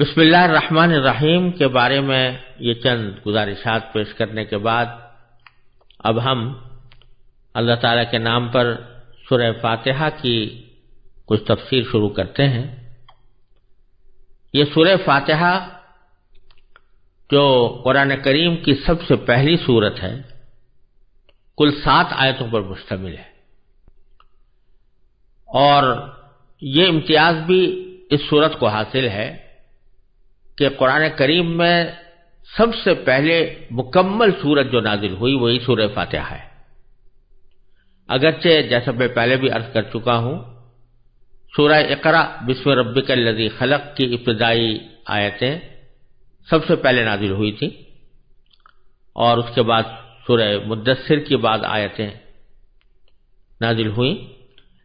بسم اللہ الرحمن الرحیم کے بارے میں یہ چند گزارشات پیش کرنے کے بعد اب ہم اللہ تعالیٰ کے نام پر سورہ فاتحہ کی کچھ تفسیر شروع کرتے ہیں۔ یہ سورہ فاتحہ جو قرآن کریم کی سب سے پہلی سورت ہے، کل 7 آیتوں پر مشتمل ہے، اور یہ امتیاز بھی اس سورت کو حاصل ہے کہ قرآن کریم میں سب سے پہلے مکمل سورت جو نازل ہوئی وہی سورہ فاتحہ ہے۔ اگرچہ جیسا میں پہلے بھی عرض کر چکا ہوں، سورہ اقرا بسم ربک الذی خلق کی ابتدائی آیتیں سب سے پہلے نازل ہوئی تھیں، اور اس کے بعد سورہ مدثر کی بعد آیتیں نازل ہوئیں،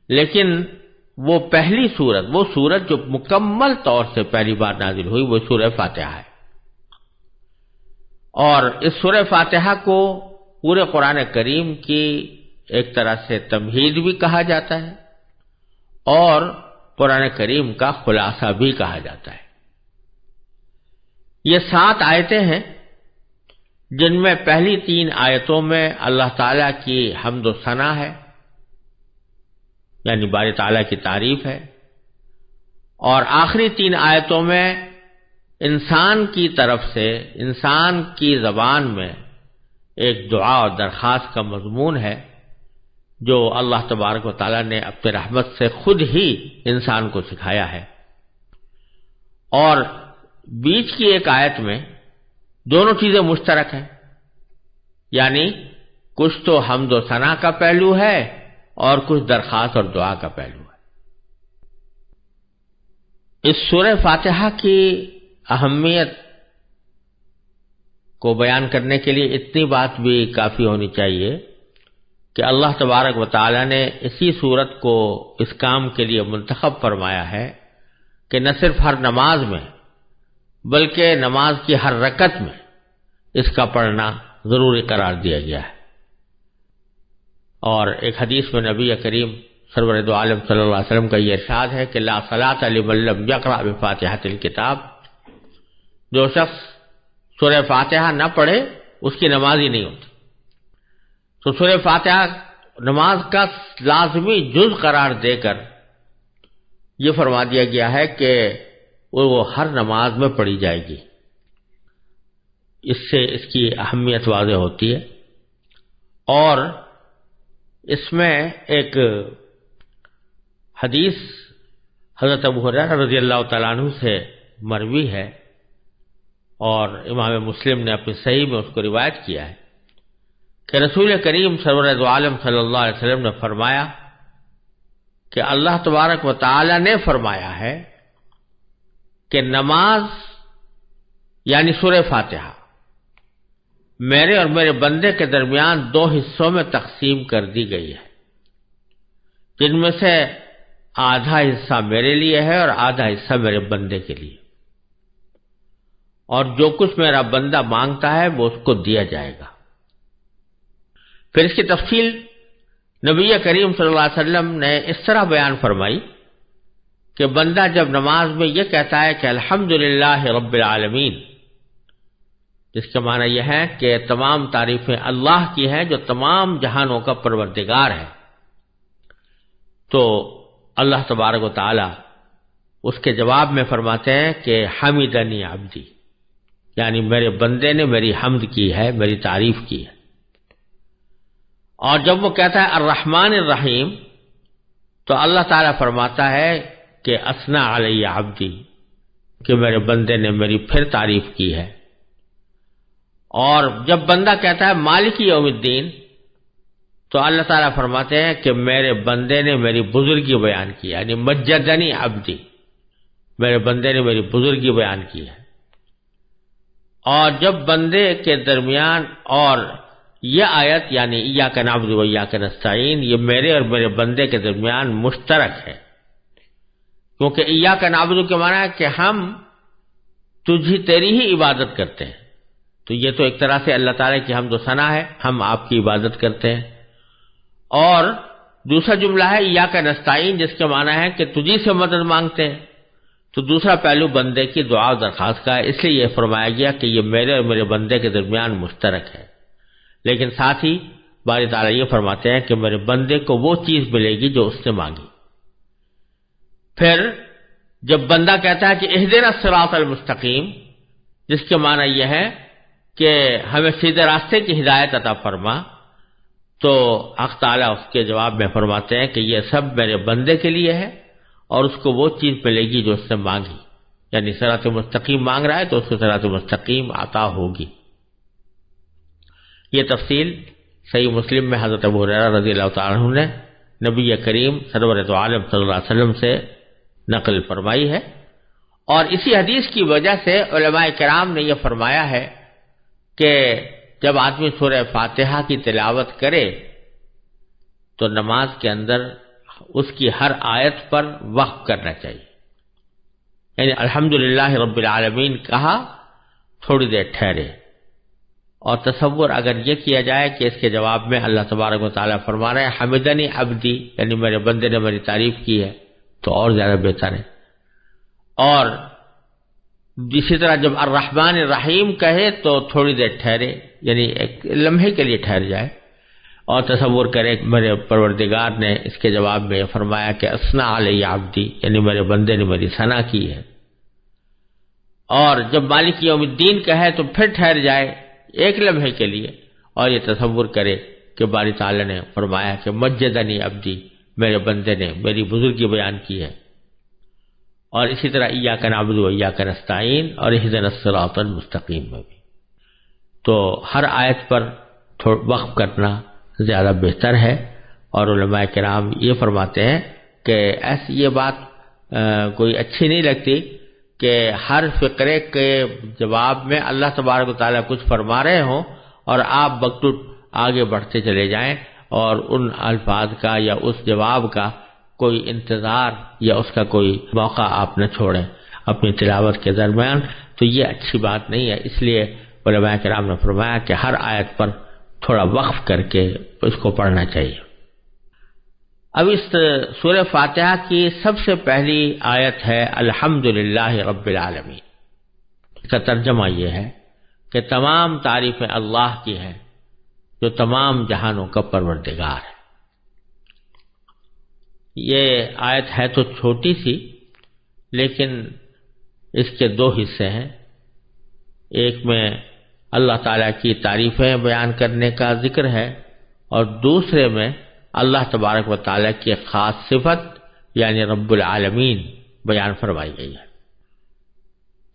لیکن وہ پہلی سورت، وہ سورت جو مکمل طور سے پہلی بار نازل ہوئی وہ سورہ فاتحہ ہے۔ اور اس سورہ فاتحہ کو پورے قرآن کریم کی ایک طرح سے تمہید بھی کہا جاتا ہے اور قرآن کریم کا خلاصہ بھی کہا جاتا ہے۔ یہ 7 آیتیں ہیں جن میں پہلی 3 آیتوں میں اللہ تعالیٰ کی حمد و ثنا ہے، یعنی باری تعالیٰ کی تعریف ہے، اور آخری 3 آیتوں میں انسان کی طرف سے، انسان کی زبان میں ایک دعا اور درخواست کا مضمون ہے جو اللہ تبارک و تعالیٰ نے اپنے رحمت سے خود ہی انسان کو سکھایا ہے۔ اور بیچ کی ایک آیت میں دونوں چیزیں مشترک ہیں، یعنی کچھ تو حمد و ثنا کا پہلو ہے اور کچھ درخواست اور دعا کا پہلو ہے۔ اس سورہ فاتحہ کی اہمیت کو بیان کرنے کے لیے اتنی بات بھی کافی ہونی چاہیے کہ اللہ تبارک و تعالی نے اسی سورت کو اس کام کے لیے منتخب فرمایا ہے کہ نہ صرف ہر نماز میں بلکہ نماز کی ہر رکعت میں اس کا پڑھنا ضروری قرار دیا گیا ہے۔ اور ایک حدیث میں نبی کریم سرور دو عالم صلی اللہ علیہ وسلم کا یہ ارشاد ہے کہ لا صلاۃ لمن لم یقرأ بفاتحۃ الکتاب، جو شخص سورہ فاتحہ نہ پڑھے اس کی نماز ہی نہیں ہوتی۔ تو سورہ فاتحہ نماز کا لازمی جز قرار دے کر یہ فرما دیا گیا ہے کہ وہ ہر نماز میں پڑھی جائے گی۔ اس سے اس کی اہمیت واضح ہوتی ہے۔ اور اس میں ایک حدیث حضرت ابو ہریرہ رضی اللہ تعالیٰ عنہ سے مروی ہے، اور امام مسلم نے اپنی صحیح میں اس کو روایت کیا ہے کہ رسول کریم سرور دو عالم صلی اللہ علیہ وسلم نے فرمایا کہ اللہ تبارک و تعالی نے فرمایا ہے کہ نماز یعنی سورہ فاتحہ میرے اور میرے بندے کے درمیان 2 حصوں میں تقسیم کر دی گئی ہے، جن میں سے آدھا حصہ میرے لیے ہے اور آدھا حصہ میرے بندے کے لیے، اور جو کچھ میرا بندہ مانگتا ہے وہ اس کو دیا جائے گا۔ پھر اس کی تفصیل نبی کریم صلی اللہ علیہ وسلم نے اس طرح بیان فرمائی کہ بندہ جب نماز میں یہ کہتا ہے کہ الحمدللہ رب العالمین، جس کا معنی یہ ہے کہ تمام تعریفیں اللہ کی ہیں جو تمام جہانوں کا پروردگار ہے، تو اللہ تبارک و تعالی اس کے جواب میں فرماتے ہیں کہ حمدنی عبدی، یعنی میرے بندے نے میری حمد کی ہے، میری تعریف کی ہے۔ اور جب وہ کہتا ہے الرحمن الرحیم، تو اللہ تعالی فرماتا ہے کہ اثنا علی عبدی، کہ میرے بندے نے میری پھر تعریف کی ہے۔ اور جب بندہ کہتا ہے مالک یوم الدین، تو اللہ تعالیٰ فرماتے ہیں کہ میرے بندے نے میری بزرگی بیان کی، یعنی مجدنی عبدی، میرے بندے نے میری بزرگی بیان کی ہے۔ اور جب بندے کے درمیان، اور یہ آیت یعنی ایاک نعبد و ایاک نستعین، یہ میرے اور میرے بندے کے درمیان مشترک ہے، کیونکہ ایاک نعبد کے معنی ہے کہ ہم تیری ہی عبادت کرتے ہیں، تو یہ تو ایک طرح سے اللہ تعالیٰ کی حمد و ثنا ہے، ہم آپ کی عبادت کرتے ہیں۔ اور دوسرا جملہ ہے ایاک نستعین، جس کے معنی ہے کہ تجھی سے مدد مانگتے ہیں، تو دوسرا پہلو بندے کی دعا و درخواست کا ہے، اس لیے یہ فرمایا گیا کہ یہ میرے اور میرے بندے کے درمیان مشترک ہے، لیکن ساتھ ہی باری تعالیٰ یہ فرماتے ہیں کہ میرے بندے کو وہ چیز ملے گی جو اس نے مانگی۔ پھر جب بندہ کہتا ہے کہ اہدنا الصراط المستقیم، جس کے معنی یہ ہے کہ ہمیں سیدھے راستے کی ہدایت عطا فرما، تو حق تعالیٰ اس کے جواب میں فرماتے ہیں کہ یہ سب میرے بندے کے لیے ہے اور اس کو وہ چیز ملے گی جو اس نے مانگی، یعنی صراط مستقیم مانگ رہا ہے تو اس کو صراط مستقیم عطا ہوگی۔ یہ تفصیل صحیح مسلم میں حضرت ابو ہریرہ رضی اللہ تعالیٰ عنہ نے نبی کریم سرور دو عالم صلی اللہ علیہ وسلم سے نقل فرمائی ہے، اور اسی حدیث کی وجہ سے علماء کرام نے یہ فرمایا ہے کہ جب آدمی سورہ فاتحہ کی تلاوت کرے تو نماز کے اندر اس کی ہر آیت پر وقف کرنا چاہیے، یعنی الحمدللہ رب العالمین کہا، تھوڑی دیر ٹھہرے، اور تصور اگر یہ کیا جائے کہ اس کے جواب میں اللہ تبارک و تعالیٰ فرما رہے ہیں حمدنی عبدی، یعنی میرے بندے نے میری تعریف کی ہے، تو اور زیادہ بہتر ہے۔ اور اسی طرح جب الرحمن الرحیم کہے تو تھوڑی دیر ٹھہرے، یعنی ایک لمحے کے لیے ٹھہر جائے اور تصور کرے کہ میرے پروردگار نے اس کے جواب میں فرمایا کہ اثنا علی عبدی، یعنی میرے بندے نے میری ثنا کی ہے۔ اور جب مالک یوم الدین کہے تو پھر ٹھہر جائے ایک لمحے کے لیے اور یہ تصور کرے کہ باری تعالیٰ نے فرمایا کہ مجدنی عبدی، میرے بندے نے میری بزرگی بیان کی ہے۔ اور اسی طرح ایاک نعبد و ایاک نستعین اور اہدنا الصراط المستقیم میں بھی، تو ہر آیت پر وقف کرنا زیادہ بہتر ہے۔ اور علماء کرام یہ فرماتے ہیں کہ ایسی یہ بات کوئی اچھی نہیں لگتی کہ ہر فقرے کے جواب میں اللہ تبارک و تعالیٰ کچھ فرما رہے ہوں اور آپ بکٹوٹ آگے بڑھتے چلے جائیں اور ان الفاظ کا یا اس جواب کا کوئی انتظار یا اس کا کوئی موقع آپ نہ چھوڑیں اپنی تلاوت کے درمیان، تو یہ اچھی بات نہیں ہے۔ اس لیے علماء کرام نے فرمایا کہ ہر آیت پر تھوڑا وقف کر کے اس کو پڑھنا چاہیے۔ اب اس سورہ فاتحہ کی سب سے پہلی آیت ہے الحمدللہ رب العالمین۔ اس کا ترجمہ یہ ہے کہ تمام تعریفیں اللہ کی ہیں جو تمام جہانوں کا پروردگار ہے۔ یہ آیت ہے تو چھوٹی سی، لیکن اس کے دو حصے ہیں۔ ایک میں اللہ تعالیٰ کی تعریفیں بیان کرنے کا ذکر ہے اور دوسرے میں اللہ تبارک و تعالیٰ کی ایک خاص صفت یعنی رب العالمین بیان فرمائی گئی ہے۔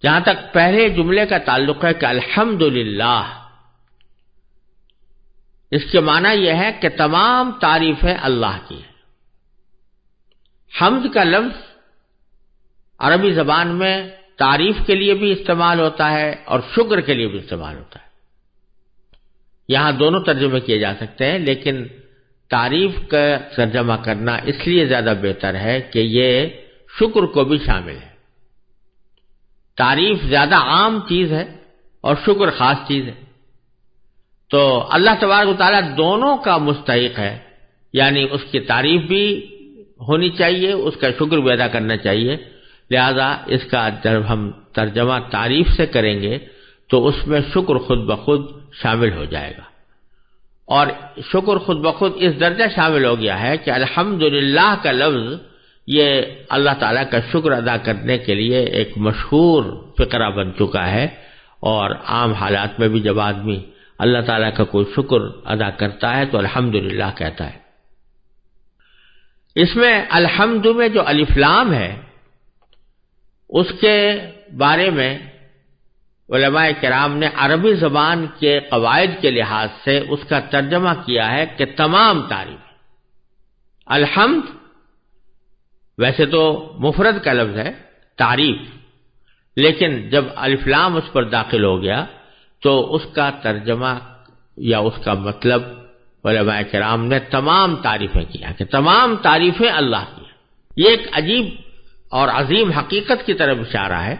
جہاں تک پہلے جملے کا تعلق ہے کہ الحمدللہ، اس کے معنی یہ ہے کہ تمام تعریفیں اللہ کی ہیں۔ حمد کا لفظ عربی زبان میں تعریف کے لیے بھی استعمال ہوتا ہے اور شکر کے لیے بھی استعمال ہوتا ہے۔ یہاں دونوں ترجمے کیے جا سکتے ہیں، لیکن تعریف کا ترجمہ کرنا اس لیے زیادہ بہتر ہے کہ یہ شکر کو بھی شامل ہے۔ تعریف زیادہ عام چیز ہے اور شکر خاص چیز ہے، تو اللہ تبارک و تعالیٰ دونوں کا مستحق ہے، یعنی اس کی تعریف بھی ہونی چاہیے، اس کا شکر بھی ادا کرنا چاہیے۔ لہذا اس کا جب ہم ترجمہ تعریف سے کریں گے تو اس میں شکر خود بخود شامل ہو جائے گا، اور شکر خود بخود اس درجہ شامل ہو گیا ہے کہ الحمدللہ کا لفظ یہ اللہ تعالیٰ کا شکر ادا کرنے کے لیے ایک مشہور فقرہ بن چکا ہے، اور عام حالات میں بھی جب آدمی اللہ تعالیٰ کا کوئی شکر ادا کرتا ہے تو الحمدللہ کہتا ہے۔ اس میں الحمد میں جو الف لام ہے اس کے بارے میں علماء کرام نے عربی زبان کے قواعد کے لحاظ سے اس کا ترجمہ کیا ہے کہ تمام تعریف۔ الحمد ویسے تو مفرد کا لفظ ہے تعریف، لیکن جب الف لام اس پر داخل ہو گیا تو اس کا ترجمہ یا اس کا مطلب علماء کرام نے تمام تعریفیں کیا کہ تمام تعریفیں اللہ کی ہیں۔ یہ ایک عجیب اور عظیم حقیقت کی طرف اشارہ ہے،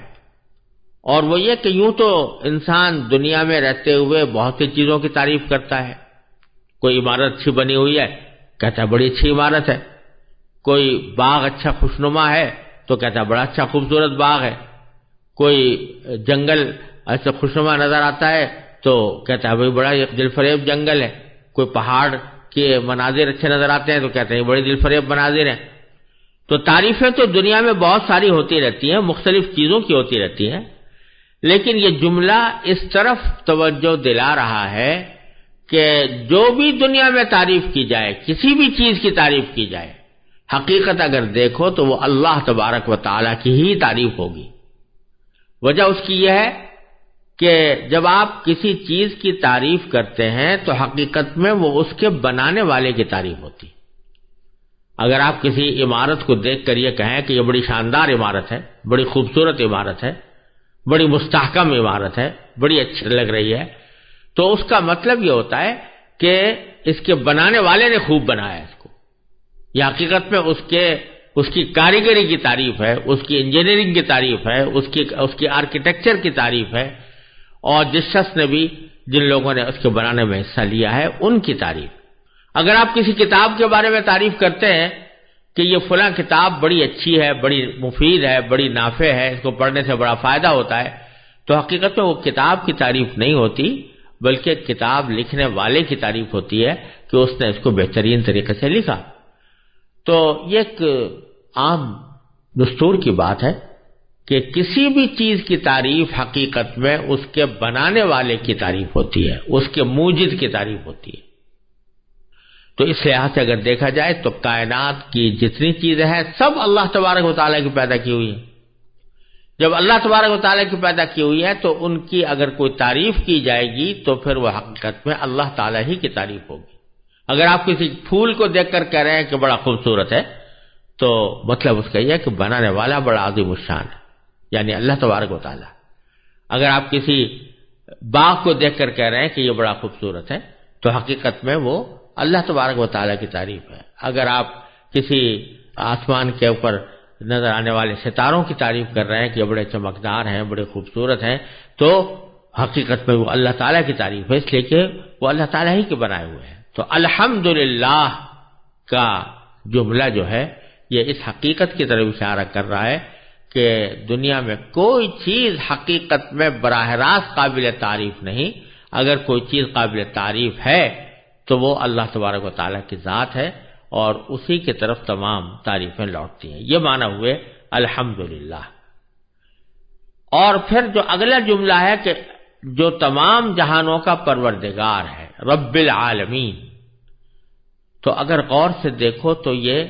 اور وہ یہ کہ یوں تو انسان دنیا میں رہتے ہوئے بہت سی چیزوں کی تعریف کرتا ہے۔ کوئی عمارت اچھی بنی ہوئی ہے، کہتا ہے بڑی اچھی عمارت ہے۔ کوئی باغ اچھا خوشنما ہے تو کہتا ہے بڑا اچھا خوبصورت باغ ہے. کوئی جنگل ایسا خوشنما نظر آتا ہے تو کہتا ہے بھائی بڑا دل فریب جنگل ہے. کوئی پہاڑ کے مناظر اچھے نظر آتے ہیں تو کہتے ہیں بڑے دل فریب مناظر ہیں. تو تعریفیں تو دنیا میں بہت ساری ہوتی رہتی ہیں، مختلف چیزوں کی ہوتی رہتی ہیں، لیکن یہ جملہ اس طرف توجہ دلا رہا ہے کہ جو بھی دنیا میں تعریف کی جائے، کسی بھی چیز کی تعریف کی جائے، حقیقت اگر دیکھو تو وہ اللہ تبارک و تعالیٰ کی ہی تعریف ہوگی. وجہ اس کی یہ ہے کہ جب آپ کسی چیز کی تعریف کرتے ہیں تو حقیقت میں وہ اس کے بنانے والے کی تعریف ہوتی. اگر آپ کسی عمارت کو دیکھ کر یہ کہیں کہ یہ بڑی شاندار عمارت ہے، بڑی خوبصورت عمارت ہے، بڑی مستحکم عمارت ہے، بڑی اچھی لگ رہی ہے، تو اس کا مطلب یہ ہوتا ہے کہ اس کے بنانے والے نے خوب بنایا ہے اس کو. یہ حقیقت میں اس کی کاریگری کی تعریف ہے، اس کی انجینئرنگ کی تعریف ہے، اس کی آرکیٹیکچر کی تعریف ہے، اور جس شخص نے بھی جن لوگوں نے اس کے بنانے میں حصہ لیا ہے ان کی تعریف. اگر آپ کسی کتاب کے بارے میں تعریف کرتے ہیں کہ یہ فلاں کتاب بڑی اچھی ہے، بڑی مفید ہے، بڑی نافع ہے، اس کو پڑھنے سے بڑا فائدہ ہوتا ہے، تو حقیقت میں وہ کتاب کی تعریف نہیں ہوتی، بلکہ کتاب لکھنے والے کی تعریف ہوتی ہے کہ اس نے اس کو بہترین طریقے سے لکھا. تو یہ ایک عام دستور کی بات ہے کہ کسی بھی چیز کی تعریف حقیقت میں اس کے بنانے والے کی تعریف ہوتی ہے، اس کے موجد کی تعریف ہوتی ہے. تو اس لحاظ سے اگر دیکھا جائے تو کائنات کی جتنی چیزیں ہیں سب اللہ تبارک و تعالیٰ کی پیدا کی ہوئی ہیں. جب اللہ تبارک و تعالیٰ کی پیدا کی ہوئی ہے تو ان کی اگر کوئی تعریف کی جائے گی تو پھر وہ حقیقت میں اللہ تعالیٰ ہی کی تعریف ہوگی. اگر آپ کسی پھول کو دیکھ کر کہہ رہے ہیں کہ بڑا خوبصورت ہے تو مطلب اس کا یہ ہے کہ بنانے والا بڑا عظیم الشان ہے، یعنی اللہ تبارک و تعالیٰ. اگر آپ کسی باغ کو دیکھ کر کہہ رہے ہیں کہ یہ بڑا خوبصورت ہے تو حقیقت میں وہ اللہ تبارک و تعالیٰ کی تعریف ہے. اگر آپ کسی آسمان کے اوپر نظر آنے والے ستاروں کی تعریف کر رہے ہیں کہ یہ بڑے چمکدار ہیں، بڑے خوبصورت ہیں، تو حقیقت میں وہ اللہ تعالیٰ کی تعریف ہے، اس لیے کہ وہ اللہ تعالیٰ ہی کے بنائے ہوئے ہیں. تو الحمدللہ کا جملہ جو ہے یہ اس حقیقت کی طرف اشارہ کر رہا ہے کہ دنیا میں کوئی چیز حقیقت میں براہ راست قابل تعریف نہیں. اگر کوئی چیز قابل تعریف ہے تو وہ اللہ تبارک و تعالیٰ کی ذات ہے اور اسی کی طرف تمام تعریفیں لوٹتی ہیں. یہ معنی ہوئے الحمدللہ. اور پھر جو اگلا جملہ ہے کہ جو تمام جہانوں کا پروردگار ہے، رب العالمین، تو اگر غور سے دیکھو تو یہ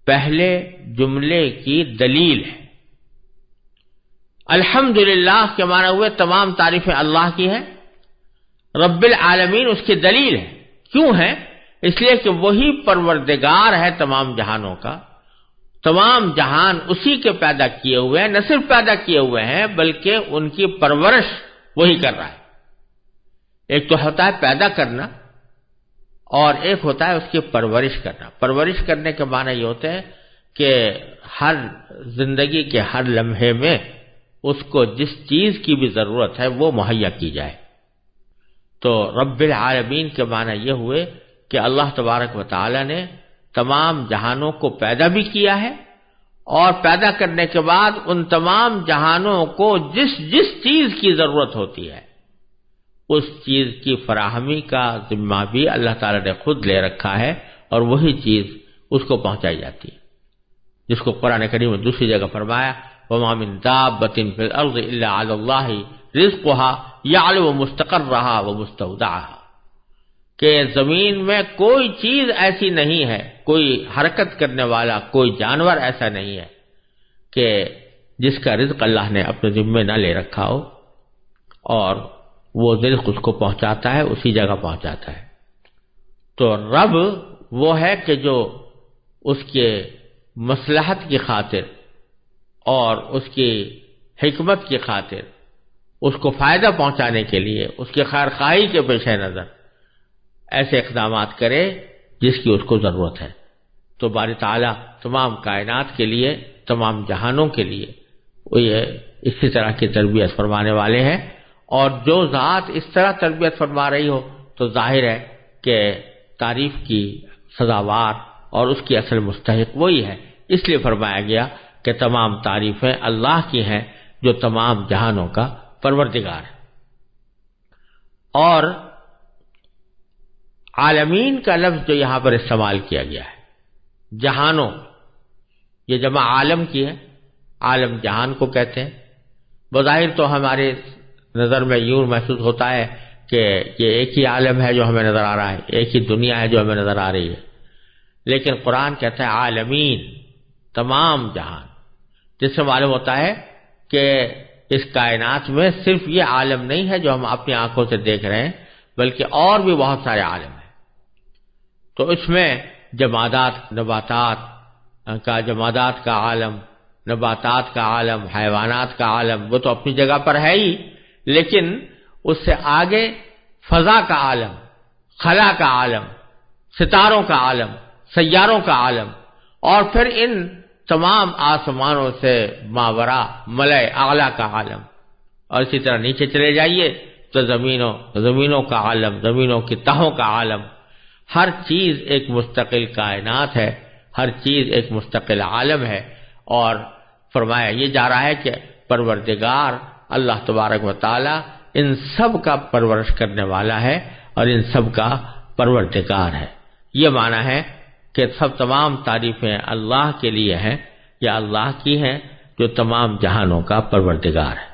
پہلے جملے کی دلیل ہے. الحمدللہ کے معنی ہوئے تمام تعریفیں اللہ کی ہیں، رب العالمین اس کی دلیل ہے. کیوں ہے؟ اس لیے کہ وہی پروردگار ہے تمام جہانوں کا. تمام جہان اسی کے پیدا کیے ہوئے ہیں، نہ صرف پیدا کیے ہوئے ہیں بلکہ ان کی پرورش وہی کر رہا ہے. ایک تو ہوتا ہے پیدا کرنا اور ایک ہوتا ہے اس کی پرورش کرنا. پرورش کرنے کے معنی یہ ہوتے ہیں کہ ہر زندگی کے ہر لمحے میں اس کو جس چیز کی بھی ضرورت ہے وہ مہیا کی جائے. تو رب العالمین کے معنی یہ ہوئے کہ اللہ تبارک و تعالی نے تمام جہانوں کو پیدا بھی کیا ہے اور پیدا کرنے کے بعد ان تمام جہانوں کو جس جس چیز کی ضرورت ہوتی ہے اس چیز کی فراہمی کا ذمہ بھی اللہ تعالی نے خود لے رکھا ہے اور وہی چیز اس کو پہنچائی جاتی ہے، جس کو قرآن کریم میں دوسری جگہ فرمایا وَمَا مِن دَابَّةٍ فِي الْأَرْضِ إِلَّا عَلَى اللَّهِ رِزْقُهَا يَعْلَمُ مُسْتَقَرَّهَا وَمُسْتَوْدَعَهَا، کہ زمین میں کوئی چیز ایسی نہیں ہے، کوئی حرکت کرنے والا کوئی جانور ایسا نہیں ہے کہ جس کا رزق اللہ نے اپنے ذمے نہ لے رکھا ہو اور وہ رزق اس کو پہنچاتا ہے، اسی جگہ پہنچاتا ہے. تو رب وہ ہے کہ جو اس کے مصلحت کی خاطر اور اس کی حکمت کی خاطر اس کو فائدہ پہنچانے کے لیے اس کے خیر خواہی کے پیش نظر ایسے اقدامات کرے جس کی اس کو ضرورت ہے. تو باری تعالیٰ تمام کائنات کے لیے، تمام جہانوں کے لیے وہ یہ اسی طرح کی تربیت فرمانے والے ہیں، اور جو ذات اس طرح تربیت فرما رہی ہو تو ظاہر ہے کہ تعریف کی سزاوار اور اس کی اصل مستحق وہی ہے. اس لیے فرمایا گیا کہ تمام تعریفیں اللہ کی ہیں جو تمام جہانوں کا پروردگار ہے۔ اور عالمین کا لفظ جو یہاں پر استعمال کیا گیا ہے، جہانوں، یہ جمع عالم کی ہے، عالم جہان کو کہتے ہیں۔ بظاہر تو ہمارے نظر میں یوں محسوس ہوتا ہے کہ یہ ایک ہی عالم ہے جو ہمیں نظر آ رہا ہے، ایک ہی دنیا ہے جو ہمیں نظر آ رہی ہے، لیکن قرآن کہتا ہے عالمین، تمام جہان، جس سے معلوم ہوتا ہے کہ اس کائنات میں صرف یہ عالم نہیں ہے جو ہم اپنی آنکھوں سے دیکھ رہے ہیں، بلکہ اور بھی بہت سارے عالم ہیں۔ تو اس میں جمادات، جمادات کا عالم، نباتات کا عالم، حیوانات کا عالم، وہ تو اپنی جگہ پر ہے ہی، لیکن اس سے آگے فضا کا عالم، خلا کا عالم، ستاروں کا عالم، سیاروں کا عالم، اور پھر ان تمام آسمانوں سے ماورا ملائے اعلیٰ کا عالم، اور اسی طرح نیچے چلے جائیے تو زمینوں کا عالم، زمینوں کی تہوں کا عالم۔ ہر چیز ایک مستقل کائنات ہے، ہر چیز ایک مستقل عالم ہے، اور فرمایا یہ جا رہا ہے کہ پروردگار اللہ تبارک و تعالی ان سب کا پرورش کرنے والا ہے اور ان سب کا پروردگار ہے۔ یہ معنی ہے کہ تمام تعریفیں اللہ کے لیے ہیں، یا اللہ کی ہیں جو تمام جہانوں کا پروردگار ہے۔